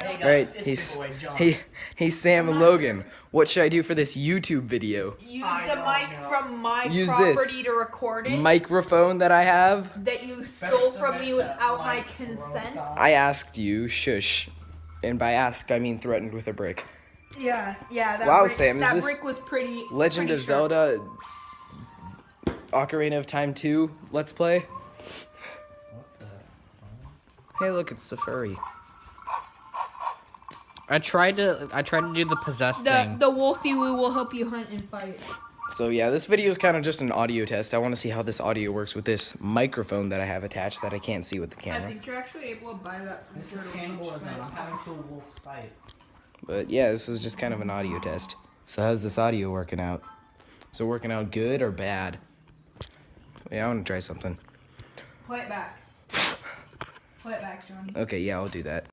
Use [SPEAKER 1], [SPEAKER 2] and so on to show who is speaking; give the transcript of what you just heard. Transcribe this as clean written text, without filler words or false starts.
[SPEAKER 1] Hey
[SPEAKER 2] Right,
[SPEAKER 1] it's your boy John.
[SPEAKER 2] he's Sam and Logan. What should I do for this YouTube video?
[SPEAKER 3] Use
[SPEAKER 1] I
[SPEAKER 3] the
[SPEAKER 1] don't
[SPEAKER 3] mic
[SPEAKER 1] know.
[SPEAKER 3] from my
[SPEAKER 2] Use
[SPEAKER 3] property
[SPEAKER 2] this
[SPEAKER 3] to record it.
[SPEAKER 2] microphone that I have.
[SPEAKER 3] That you stole from me without my consent.
[SPEAKER 2] I asked you, shush. And by asked, I mean threatened with a brick.
[SPEAKER 3] Yeah. That
[SPEAKER 2] Wow,
[SPEAKER 3] brick,
[SPEAKER 2] Sam, is
[SPEAKER 3] that
[SPEAKER 2] this
[SPEAKER 3] brick was pretty.
[SPEAKER 2] Legend
[SPEAKER 3] pretty
[SPEAKER 2] of
[SPEAKER 3] sharp.
[SPEAKER 2] Zelda Ocarina of Time 2 Let's Play? Hey, look, it's Safari.
[SPEAKER 4] I tried to do the possessed thing.
[SPEAKER 3] The Wolfie Woo will help you hunt and fight.
[SPEAKER 2] So yeah, this video is kind of just an audio test. I want to see how this audio works with this microphone that I have attached that I can't see with the
[SPEAKER 3] I
[SPEAKER 2] camera.
[SPEAKER 3] think you're actually able to buy that from
[SPEAKER 1] This is
[SPEAKER 3] Turtle
[SPEAKER 1] cannibalism.
[SPEAKER 3] Beach.
[SPEAKER 1] I'm having two wolves fight.
[SPEAKER 2] But yeah, this was just kind of an audio test. So how's this audio working out? Is it working out good or bad? Yeah, I want to try something.
[SPEAKER 3] Play it back. Play it back, Johnny.
[SPEAKER 2] Okay, yeah, I'll do that.